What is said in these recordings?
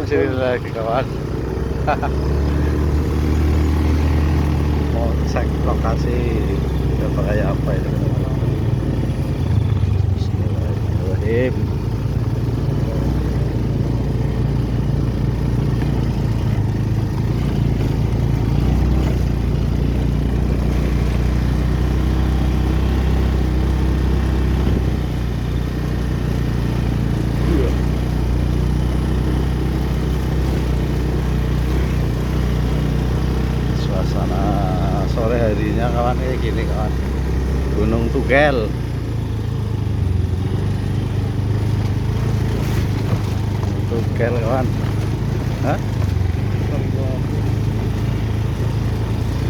sini lagi kawan. Mau cek lokasi udah kayak apa itu. Bismillahirrahmanirrahim. Suasana sore harinya kawan kayak gini kawan. Gunung Tugel. Tugel kawan. Hah?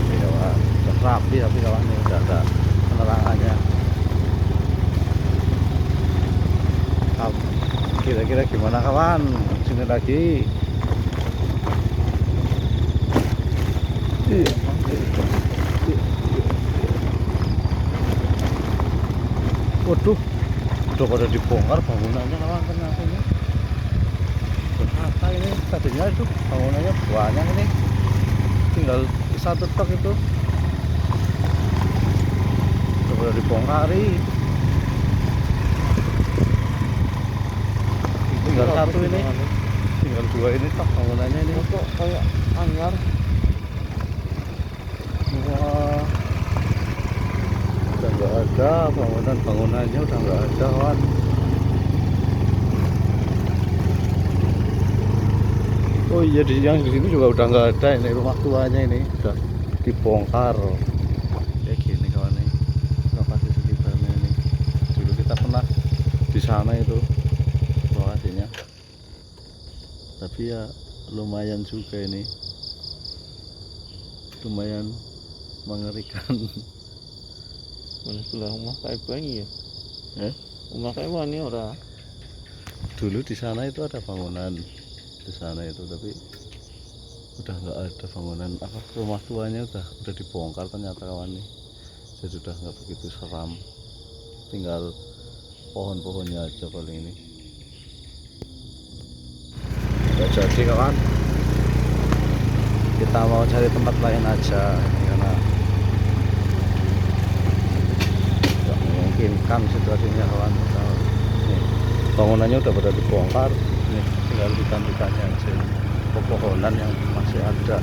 Ini kawan. Udah rapi tapi kawan ini udah ada penerangannya. Kira-kira gimana kawan? Sini lagi. Waduh, udah pada dibongkar bangunannya kawan, ternyata ini. Ternyata ini tadinya itu bangunannya banyak ini, tinggal satu tok itu. Udah pada dibongkari. Tinggal satu ini, tinggal dua ini tok bangunannya ini. Kok kayak anyar. Wah, udah nggak ada bangunannya udah nggak ada kawan. Oh iya, yang di sini juga udah nggak ada, ini rumah tuanya ini udah dibongkar kayak gini kawan nih lokasi sekitarnya ini. Dulu kita pernah di sana itu lokasinya, tapi ya lumayan juga ini, lumayan mengerikan. Mana sebelah rumah kayak bayi ya? Rumah kayak wani ora. Dulu di sana itu ada bangunan di sana itu, tapi udah nggak ada bangunan apa, rumah tuanya udah dibongkar ternyata kawan nih. Jadi udah nggak begitu seram, tinggal pohon-pohonnya aja paling ini. Nggak jadi kawan, kita mau cari tempat lain aja karena nggak memungkinkan situasinya kawan. Nih, bangunannya udah pada dibongkar, nih tinggal hutan-hutannya aja, pepohonan yang masih ada.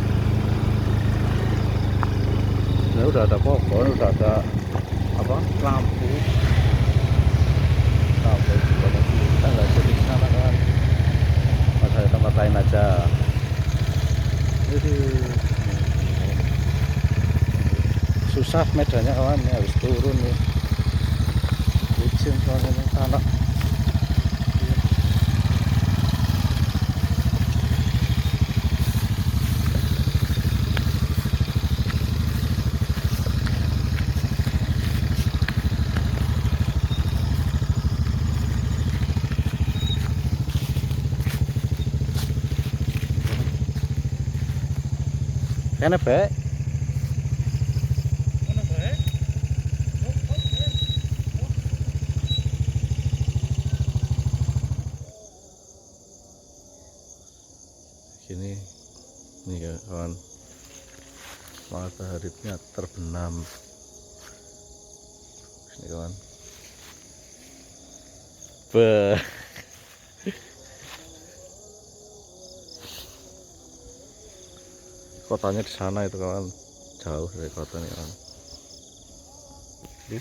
Ini udah ada pohon, udah ada apa, lampu juga, tapi kita nggak jadi ke sana kan, mau cari tempat lain aja. Jadi susah medannya kawan, ini harus turun nih, licin soalnya ini tanah. Kene bae. Gini nih ya kawan, mataharinya terbenam. Sini kawan. Beh. Kotanya di sana itu kawan, jauh dari kotanya kawan. Ya.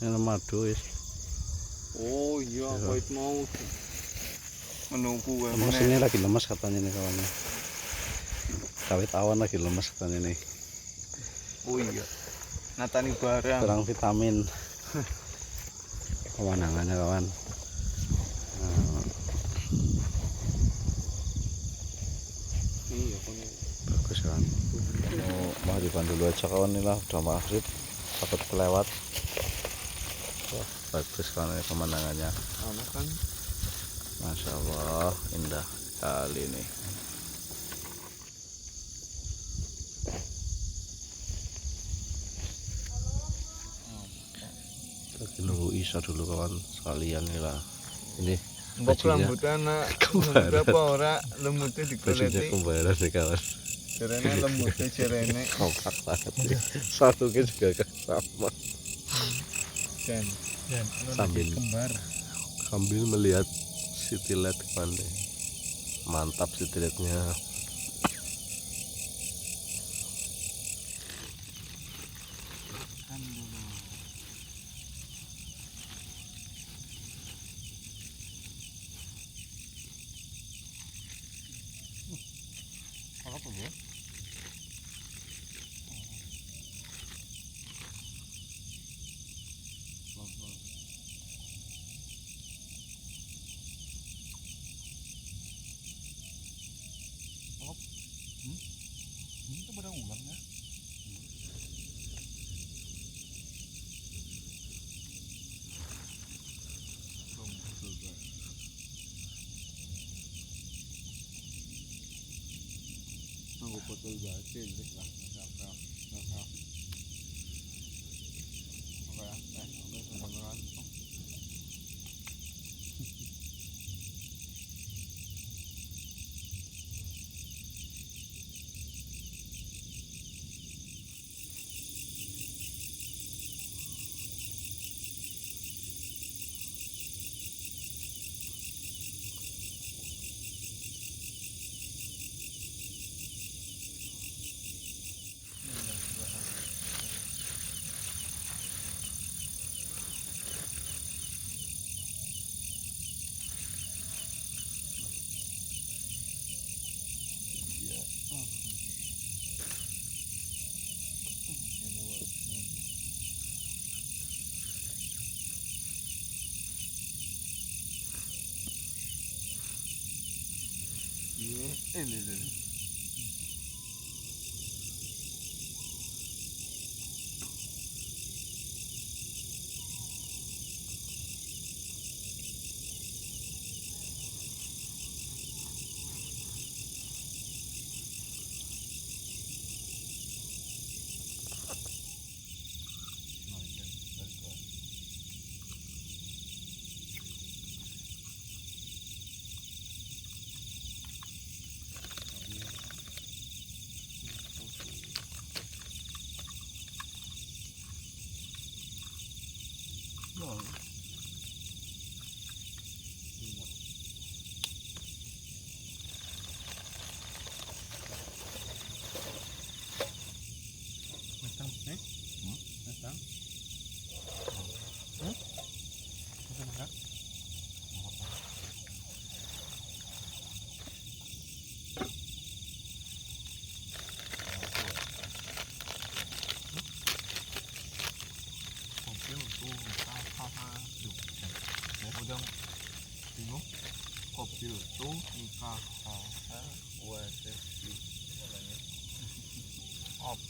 Ini madu is. Oh iya, Iya. wait mau. menunggu Mas ini lagi lemas katanya nih kawannya. Kawit awan lagi lemas katanya nih. oh iya natani barang Kurang vitamin. Pemandangannya kawan. iya kan Bagus kan. Mau dibantu dulu aja kawan, nih lah udah maghrib takut kelewat. Wah, bagus kan ini pemandangannya. anak kan Masya Allah, indah kali nih. Lagi nunggu Isya dulu kawan, sekalian nih lah. Ini mbok bajunya rambut anak kembaran. berapa ora lemutnya bajunya dikuliti kembaran nih kawan. jarene lemutnya jarene Kompak banget nih. Satunya juga sama. dan Sambil kembar melihat city light kawan deh. Mantap city lightnya. Apa ya? Itu pada ulang ya? Aku betul banget cilik lah, nakal. Apa ya? Beneran. Ini. Kopi itu nikah WSSI op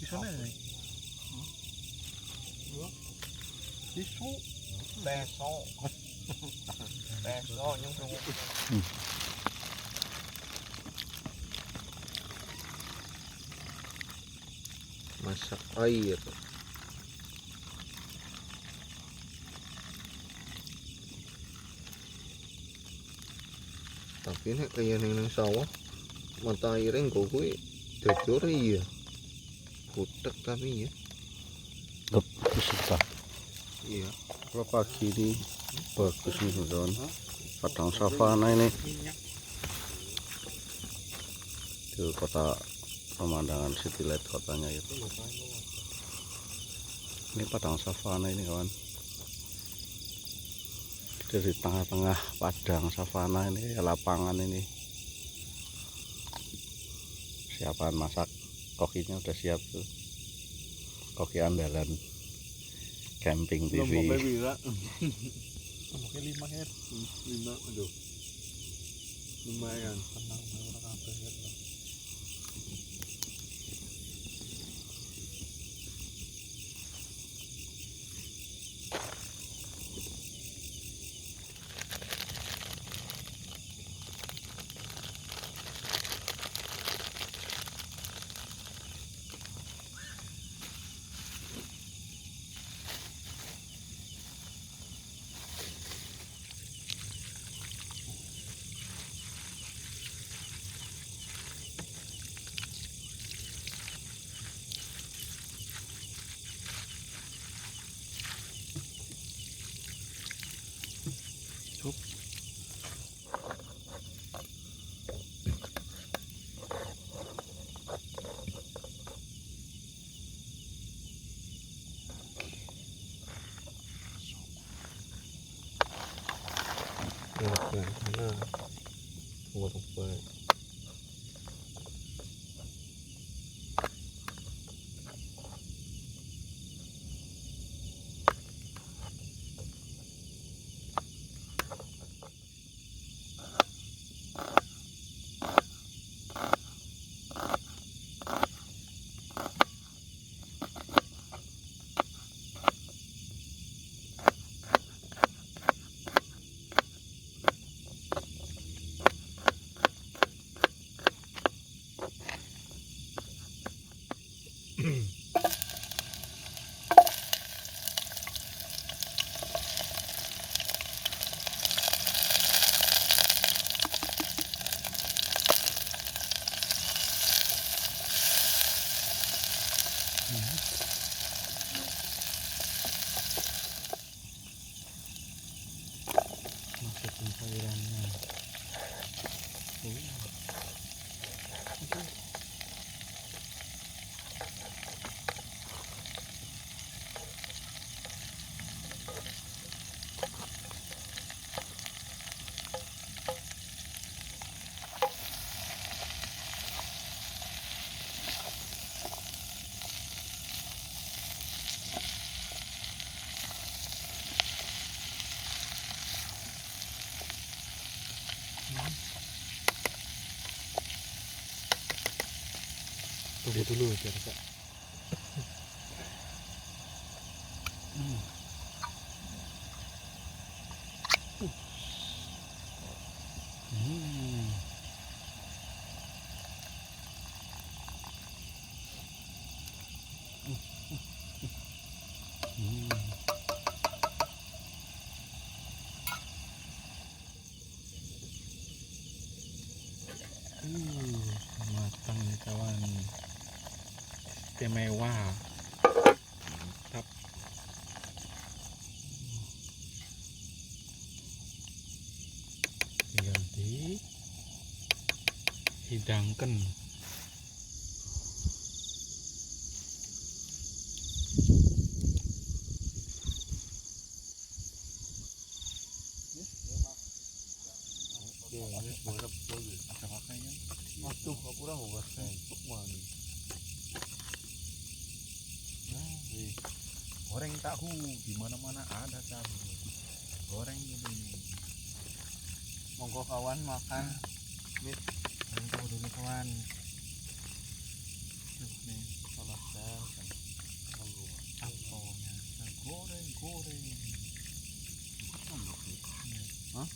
bisa nih isu besok yang masak air tapi nek kaya neng sawah mata airnya engko kuwi dadi iya butek tapi ya Bagus sudah. iya Kalau pagi ini bagus nih kawan. Padang savana ini. Itu kota pemandangan city light kotanya itu. Ini padang savana ini kawan. Dari tengah-tengah padang savana ini, lapangan ini. Siapan masak, kokinya udah siap tuh. Koki andalan camping TV. Lomboknya bila. Lomboknya 5 her. 5, aduh. Lumayan. Tenang, orang kabeh her. Karena nguruk baik. Masukin cairannya. Tunggu dulu biar Kak. Matang nih kawan. Istimewa. Mantap. Tinggal dihidangkan. Waduh, aku kurang nggak sentuk mana. Goreng tahu di mana-mana ada tahu. Goreng ini. Monggo kawan makan. Goreng tahu dulu kawan. Nih, Salah saya. Monggo. apelnya. Goreng. Hah?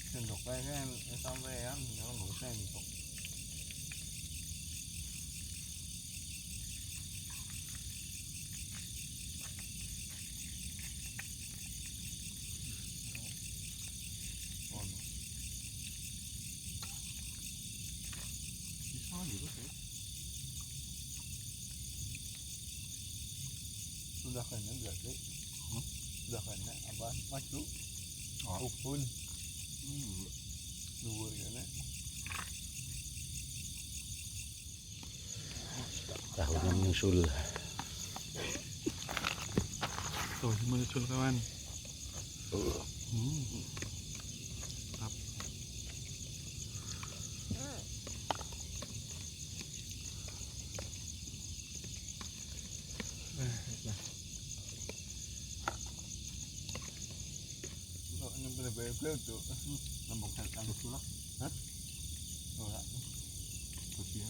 Sendok kan sampean jangan nggak sendok. Bisa gitu sih. Sudah kena berarti. Sudah kena apa? Maju. Upun. Dua ya nek. Tahunya menyusul. Tuh, menyusul kawan. bener-bener tuh. Lambok setan sulak. Hah? Ora. Begitu.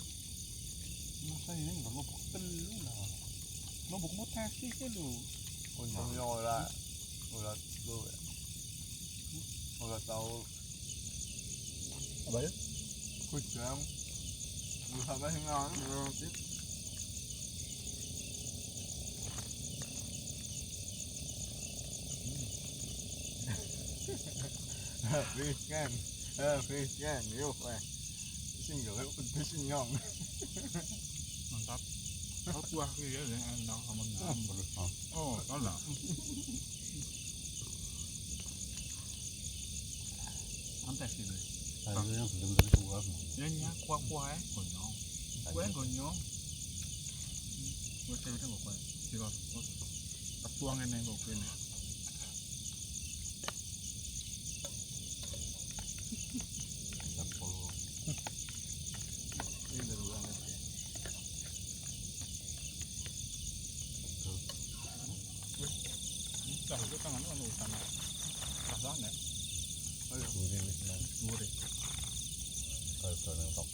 Masa ini nggak mabuk telu lah. Mabuk mutasi kan lu. Untungnya ora tuh. Ora tahu Apa ya? kujang. Bukan apa sih nang? Habis kan, yuk sing gawe pedes nyong. Mantap. Kau kuah ya yang enak sama ngambel. Oh, kalah. Mantap sih deh. Sayurnya bener-bener kuah. Yang kuah-kuah gonyong. Kuah gonyong. Gue sayurnya gak kuah. Tidak. Tuang ini gak kuah ini. Ini baru banget ya. Dah itu tangan lu urusan. Rasaan ya. Ayo. Gurih wis nang Gurih. kalau nang tok.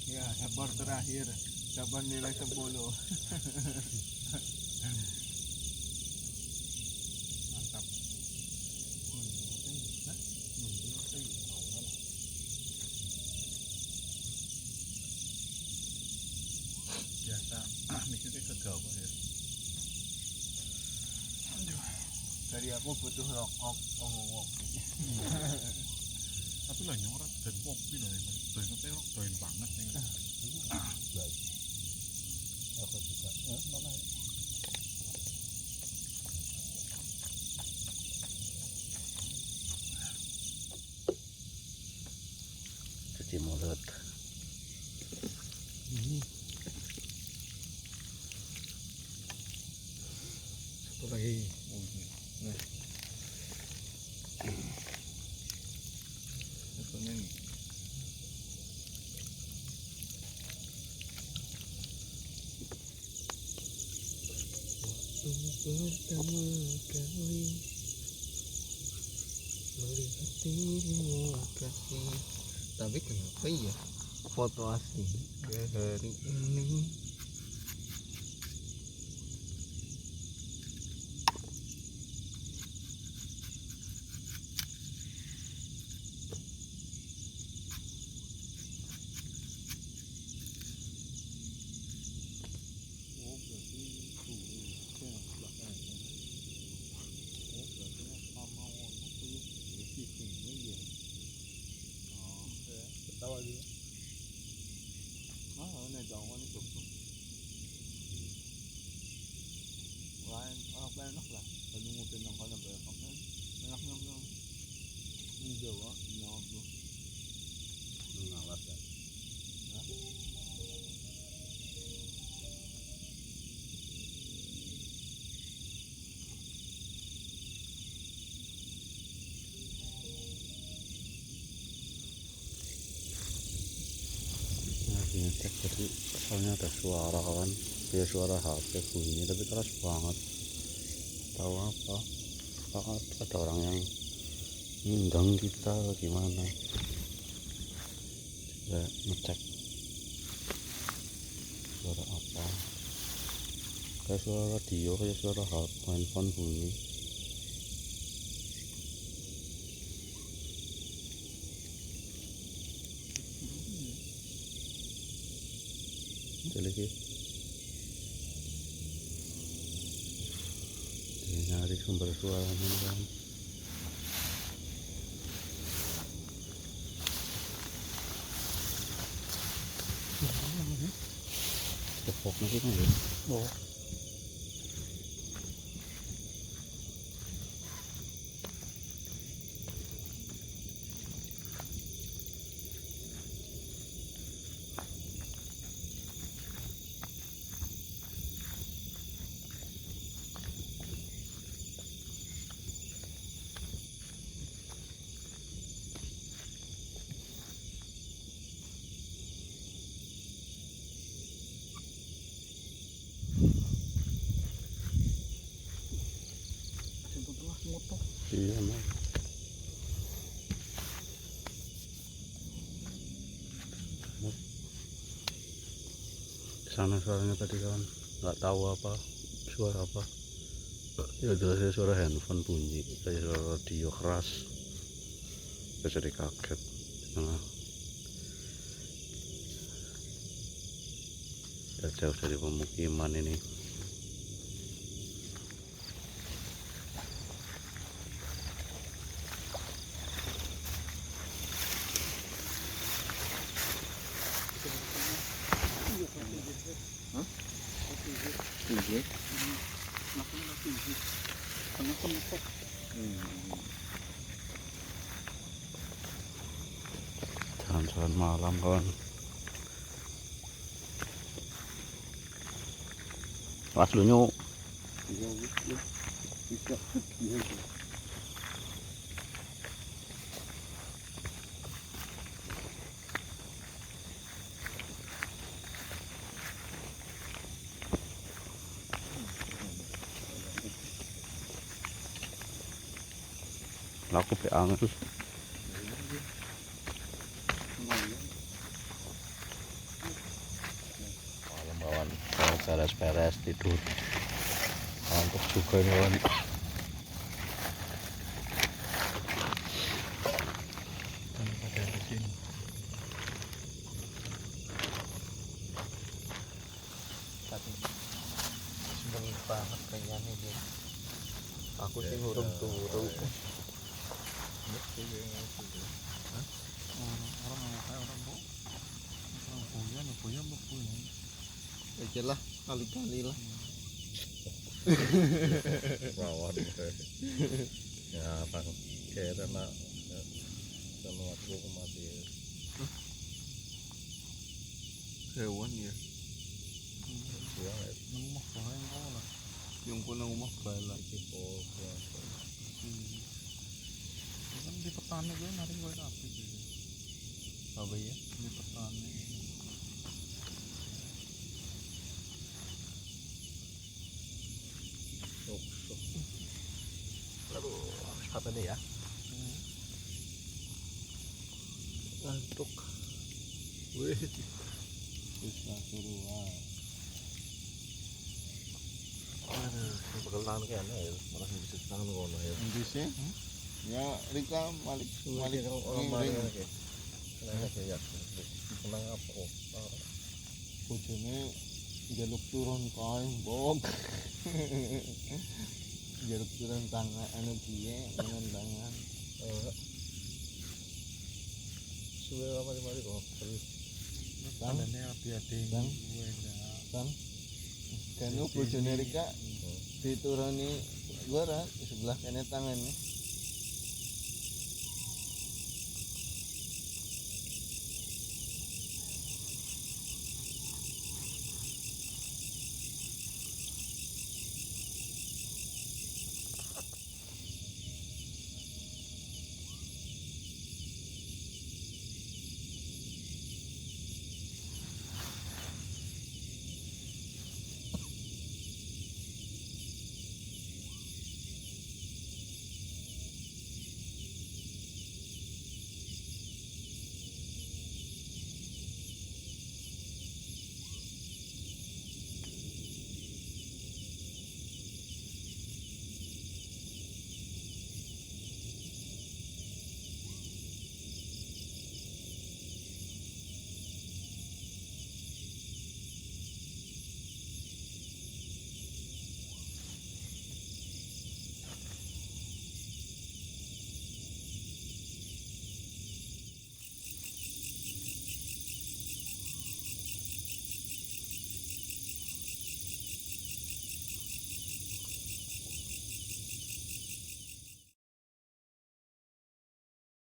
Ya, sabar terakhir. Sabar nilai 10. Mantap. Biasa. Mikirnya kegau ya. Dari aku butuh rokok, ngomong. Tapi lah nyorat dan kopi loh ini. Doyan terok, doyan banget nih. Aku juga. Mana? Cuci mulut. Satu lagi. Nah. Satu ini. Pertama kali melihat dirimu kasih. Tapi kenapa ya foto asli hari ini? Tawa dia. Ini jangan itu. Lain enak lah. Kalau ngupin ng kana ba kan? Enak. Ini Jawa, nyawag mo. Ngawas ya. Ngecek tadi soalnya ada suara kan, ya suara HP bunyi tapi keras banget. Tahu apa ada orang yang ngundang kita atau gimana, ya ngecek suara apa, kayak suara radio, kayak suara handphone bunyi. Lagi nyari sumber suaranya kan. Tepok lagi kan ya. Oh. Iya mah. Sana suaranya tadi kawan, nggak tahu apa suara apa. Ya jelasnya suara handphone bunyi, kayak suara radio keras. Saya jadi kaget. Nah, ya jauh dari pemukiman ini. Jalan-jalan malam kawan. Pas dulu laku pe angin. Malam kawan, beres-beres tidur. Ngantuk juga nih kawan. Pada di sini. Tapi seneng banget kayaknya nih. Aku sih urung turu. Orang nggak kayak orang bu. Orang punya bu punya. Aja lah, kali-kali lah. Rawan ya apa kira nak sama aku kematian Hewan ya. Rumah bahaya kau lah. Yung po ng rumah bala. Kan di petani gue nari gue api gitu. Apa ya? Di petani. Aduh, apa deh ya? Ngantuk. Wih. Bisa suruhan. Aduh, pegelan kayaknya ya, malah bisa tangan kono ya. Bisa? Ya, Rika balik Orang ring. mana ya? Kenapa kayak kenang apa? Oh, Bojone jaluk turun kain bok. Jaluk turun tangan anu dia dengan tangan. suwe apa di mari kok? Terus Tangannya hati-hati. Kan? Kan bojone Rika dituruni gora di sebelah kene tangan nih.